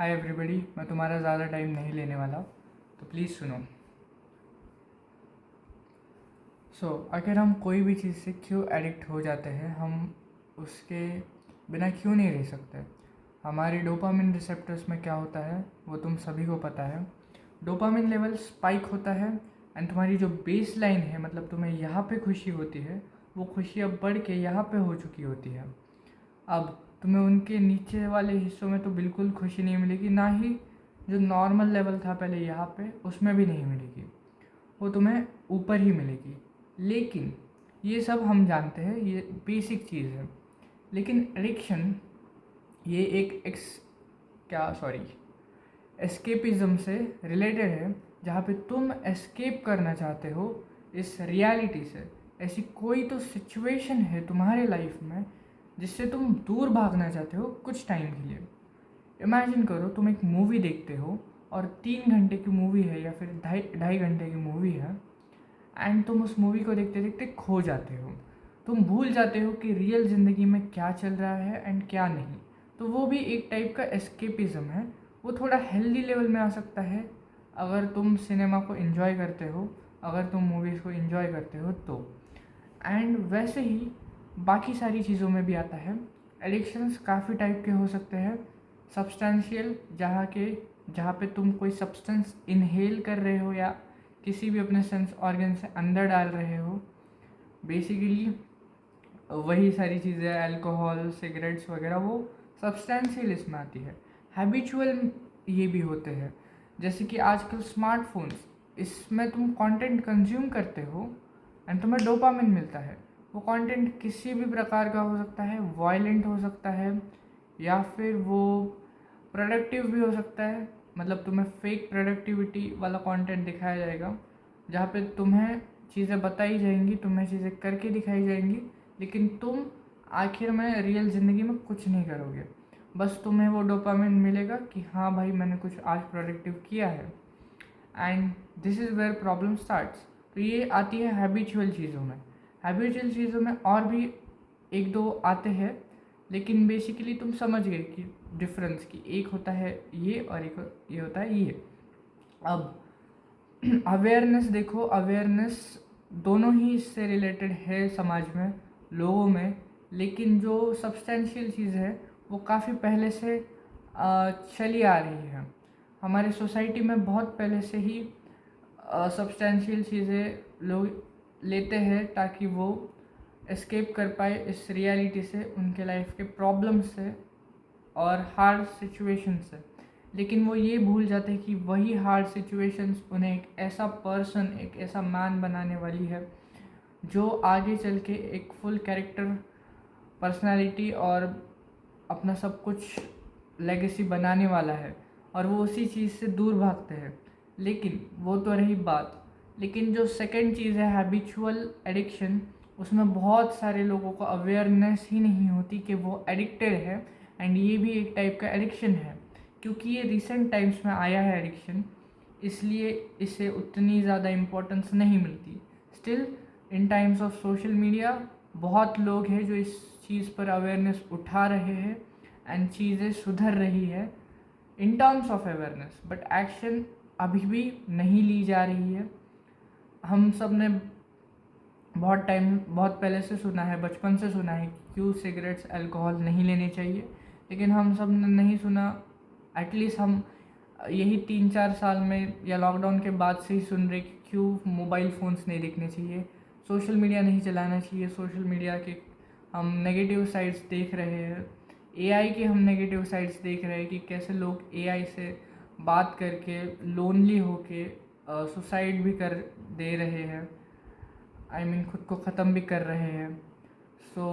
Hi everybody, मैं तुम्हारा ज़्यादा टाइम नहीं लेने वाला, तो प्लीज़ सुनो। अगर हम कोई भी चीज़ से क्यों एडिक्ट हो जाते हैं, हम उसके बिना क्यों नहीं रह सकते। हमारे डोपामिन रिसेप्टर्स में क्या होता है वो तुम सभी को पता है। डोपामिन लेवल स्पाइक होता है एंड तुम्हारी जो बेस लाइन है, मतलब तुम्हें यहाँ पे खुशी होती है, वो खुशी अब बढ़ के यहाँ पे हो चुकी होती है। अब तुम्हें उनके नीचे वाले हिस्सों में तो बिल्कुल खुशी नहीं मिलेगी, ना ही जो नॉर्मल लेवल था पहले यहाँ पे उसमें भी नहीं मिलेगी, वो तुम्हें ऊपर ही मिलेगी। लेकिन ये सब हम जानते हैं, ये बेसिक चीज़ है। लेकिन एडिक्शन ये एक एस्केपिज्म से रिलेटेड है, जहाँ पे तुम एस्केप करना चाहते हो इस रियलिटी से। ऐसी कोई तो सिचुएशन है तुम्हारे लाइफ में जिससे तुम दूर भागना चाहते हो कुछ टाइम के लिए। इमेजिन करो, तुम एक मूवी देखते हो और 3 घंटे की मूवी है या फिर ढाई घंटे की मूवी है, एंड तुम उस मूवी को देखते देखते खो जाते हो। तुम भूल जाते हो कि रियल ज़िंदगी में क्या चल रहा है एंड क्या नहीं। तो वो भी एक टाइप का एस्केपिज़म है। वो थोड़ा हेल्दी लेवल में आ सकता है अगर तुम सिनेमा को इन्जॉय करते हो, अगर तुम मूवीज़ को इन्जॉय करते हो तो। एंड वैसे ही बाकी सारी चीज़ों में भी आता है। एडिक्शंस काफ़ी टाइप के हो सकते हैं। सब्सटेंशियल, जहाँ पे तुम कोई सब्सटेंस इनहेल कर रहे हो या किसी भी अपने सेंस ऑर्गन से अंदर डाल रहे हो। बेसिकली वही सारी चीज़ें, अल्कोहल, सिगरेट्स वगैरह, वो सब्सटेंशियल इसमें आती है। हैबिचुअल ये भी होते हैं, जैसे कि आजकल स्मार्टफोन्स, इसमें तुम कंटेंट कंज्यूम करते हो एंड तुम्हें डोपामिन मिलता है। वो कंटेंट किसी भी प्रकार का हो सकता है, वायलेंट हो सकता है या फिर वो प्रोडक्टिव भी हो सकता है। मतलब तुम्हें फेक प्रोडक्टिविटी वाला कंटेंट दिखाया जाएगा, जहाँ पे तुम्हें चीज़ें बताई जाएंगी, तुम्हें चीज़ें करके दिखाई जाएंगी, लेकिन तुम आखिर में रियल ज़िंदगी में कुछ नहीं करोगे। बस तुम्हें वो डोपामिन मिलेगा कि हाँ भाई, मैंने कुछ आज प्रोडक्टिव किया है। And this is where problem starts. तो ये आती है हैबिचुअल चीज़ों में। हैबिचुअल चीज़ों में और भी एक दो आते हैं, लेकिन बेसिकली तुम समझ गए कि डिफरेंस, की एक होता है ये और एक ये होता है ये। अब अवेयरनेस देखो, अवेयरनेस दोनों ही इससे रिलेटेड है समाज में, लोगों में। लेकिन जो सब्सटेंशियल चीज़ है वो काफ़ी पहले से चली आ रही है। हमारे सोसाइटी में बहुत पहले से ही सब्सटेंशियल चीज़ें लोग लेते हैं ताकि वो एस्केप कर पाए इस रियलिटी से, उनके लाइफ के प्रॉब्लम से और हार्ड सिचुएशन से। लेकिन वो ये भूल जाते हैं कि वही हार्ड सिचुएशंस उन्हें एक ऐसा पर्सन, एक ऐसा मैन बनाने वाली है जो आगे चल के एक फुल कैरेक्टर, पर्सनालिटी और अपना सब कुछ लेगेसी बनाने वाला है, और वो उसी चीज़ से दूर भागते हैं। लेकिन वो तो रही बात। लेकिन जो सेकंड चीज़ है हैबिचुअल एडिक्शन, उसमें बहुत सारे लोगों को अवेयरनेस ही नहीं होती कि वो एडिक्टेड है। एंड ये भी एक टाइप का एडिक्शन है, क्योंकि ये रिसेंट टाइम्स में आया है एडिक्शन, इसलिए इसे उतनी ज़्यादा इम्पोर्टेंस नहीं मिलती। Still in times of social media बहुत लोग हैं जो इस चीज़ पर अवेयरनेस उठा रहे हैं एंड चीज़ें सुधर रही है in terms of awareness, but action अभी भी नहीं ली जा रही है। हम सब ने बहुत पहले से सुना है, बचपन से सुना है कि क्यों सिगरेट्स, अल्कोहल नहीं लेने चाहिए, लेकिन हम सब ने नहीं सुना। एटलीस्ट हम यही 3-4 साल में या लॉकडाउन के बाद से ही सुन रहे कि क्यों मोबाइल फ़ोन्स नहीं देखने चाहिए, सोशल मीडिया नहीं चलाना चाहिए। सोशल मीडिया के हम नेगेटिव साइड्स देख रहे हैं, एआई के हम नेगेटिव साइड्स देख रहे हैं कि कैसे लोग एआई से बात करके लोनली होके सुसाइड भी कर दे रहे हैं, खुद को ख़त्म भी कर रहे हैं। सो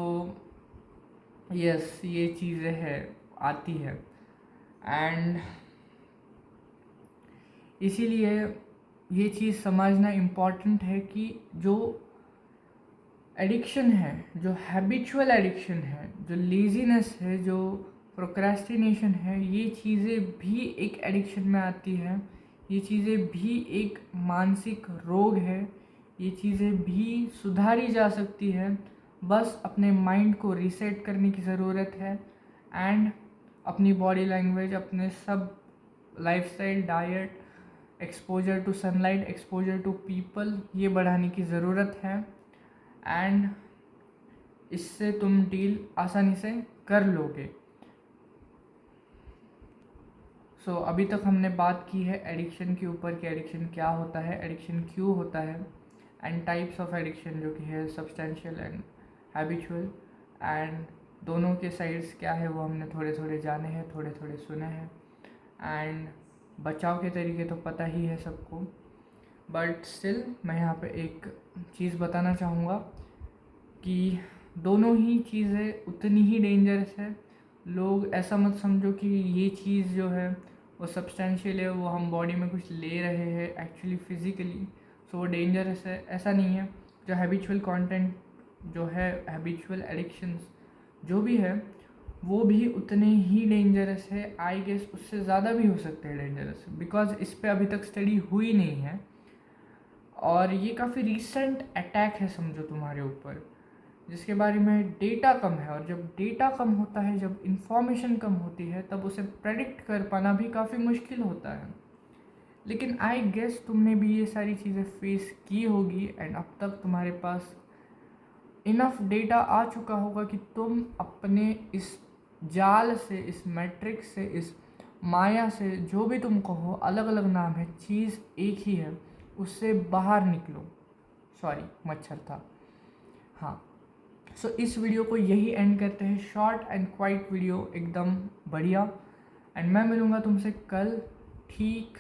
यस, ये चीज़ें है आती है। एंड इसीलिए ये चीज़ समझना इम्पॉर्टेंट है कि जो एडिक्शन है, जो हैबिचुअल एडिक्शन है, जो लेज़ीनेस है, जो प्रोक्रेस्टिनेशन है, ये चीज़ें भी एक एडिक्शन में आती है। ये चीज़ें भी एक मानसिक रोग है। ये चीज़ें भी सुधारी जा सकती है, बस अपने माइंड को रीसेट करने की ज़रूरत है एंड अपनी बॉडी लैंग्वेज, अपने सब lifestyle, diet, exposure to sunlight, exposure to people, ये बढ़ाने की ज़रूरत है। एंड इससे तुम डील आसानी से कर लोगे। सो अभी तक हमने बात की है एडिक्शन के ऊपर कि एडिक्शन क्या होता है, एडिक्शन क्यों होता है, एंड टाइप्स ऑफ एडिक्शन जो कि है सब्सटेंशियल एंड हैबिचुअल, एंड दोनों के साइड्स क्या है वो हमने थोड़े थोड़े जाने हैं, थोड़े थोड़े सुने हैं। एंड बचाव के तरीके तो पता ही है सबको, बट स्टिल मैं यहाँ पे एक चीज़ बताना चाहूँगा कि दोनों ही चीज़ें उतनी ही डेंजरस है। लोग ऐसा मत समझो कि ये चीज़ जो है वो सब्सटेंशियल है, वो हम बॉडी में कुछ ले रहे हैं एक्चुअली फिज़िकली, सो वो डेंजरस है, ऐसा नहीं है। जो हैबिचुअल कंटेंट जो है, हैबिचुअल एडिक्शंस जो भी है, वो भी उतने ही डेंजरस है। आई गेस उससे ज़्यादा भी हो सकते हैं डेंजरस, बिकॉज इस पर अभी तक स्टडी हुई नहीं है और ये काफ़ी रीसेंट अटैक है समझो तुम्हारे ऊपर, जिसके बारे में डेटा कम है। और जब डेटा कम होता है, जब इंफॉर्मेशन कम होती है, तब उसे प्रेडिक्ट कर पाना भी काफ़ी मुश्किल होता है। लेकिन आई गेस तुमने भी ये सारी चीज़ें फेस की होगी एंड अब तक तुम्हारे पास इनफ डेटा आ चुका होगा कि तुम अपने इस जाल से, इस मैट्रिक्स से, इस माया से, जो भी तुम कहो, अलग अलग नाम है, चीज़ एक ही है, उससे बाहर निकलो। सॉरी, मच्छर था। हाँ, सो इस वीडियो को यही एंड करते हैं, शॉर्ट एंड क्वाइट वीडियो, एकदम बढ़िया। एंड मैं मिलूँगा तुमसे कल, ठीक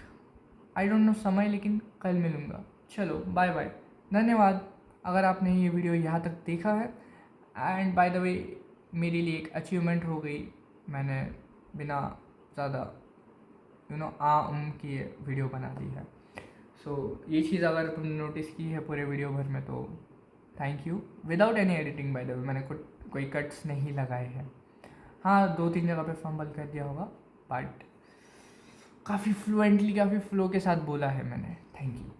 आई डोंट नो समय, लेकिन कल मिलूँगा। चलो बाय बाय, धन्यवाद अगर आपने ये वीडियो यहाँ तक देखा है। एंड बाय द वे, मेरे लिए एक अचीवमेंट हो गई, मैंने बिना ज़्यादा किए वीडियो बना दी है। सो ये चीज़ अगर तुमने नोटिस की है पूरे वीडियो भर में तो thank you. Without any editing by the way, मैंने कोई कट्स नहीं लगाए हैं। हाँ, 2-3 जगह पे फंबल कर दिया होगा, बट काफ़ी फ्लुएंटली, काफ़ी फ्लो के साथ बोला है मैंने। Thank you.